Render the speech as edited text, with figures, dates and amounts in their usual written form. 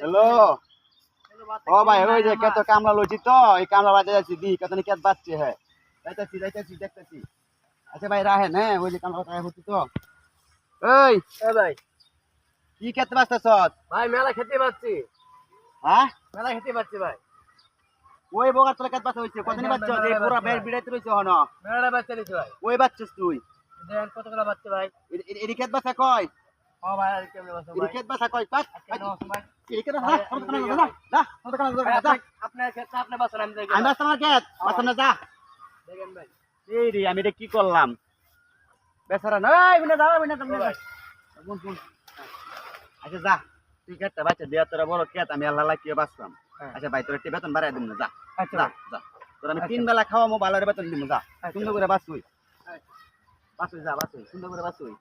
Hello ও ভাই ওই যে কত কামলা লইছি তো এই কামলা বাজে যাচ্ছি দি কত নি কেত বাজছে হ্যাঁ যাইতাছি দেখতেছি আচ্ছা ভাই রাহেন হ্যাঁ ওই যে কামলা টাকা হচ্ছে তো এই ভাই কি খেতে বাজতেছ ভাই মেলা খেতে পাচ্ছি, হ্যাঁ মেলা খেতে পাচ্ছি ভাই। ওই বগার তোলা কেত বাজা হইছে কতনি বাজছ এই পুরা বের বিড়াইতে রইছ হন মেলাটা বাচ্চা নিচ্ছে ভাই। ওই বাজছিস তুই দেন কতগুলো বাচ্চা ভাই? এডি খেত বাজা কয় ও ভাই আর কেমনে বাচ্চা এডি ভাই? খেত বাজা কয় কাট কেন ভাই? এডি খেত না কত কানা না না কত কানা যা আপনার ক্ষেত্রে আপনি বাচ্চা আমি দেখি আমি বাজতাম খেত বাজতাম না যা দেখেন ভাই। এই রে আমি এটা কি করলাম বেচারা নাই বিনা দাও বিনা তুমি ভাই বুন বুন আচ্ছা যা তুই খেতে বাচ্চা দিয়া তোরা বড় খেত আমি আল্লাহ লাগিয়ে বাঁচলাম আচ্ছা ভাই তোর একটু বেতন বাড়াই দিন না যা আচ্ছা যা যা তোর আমি 3 বেলা খাওয়ামো ভালো রে বেতন দিব যা সুন্দর করে বাঁচুই বাঁচুই যা বাঁচুই সুন্দর করে বাঁচুই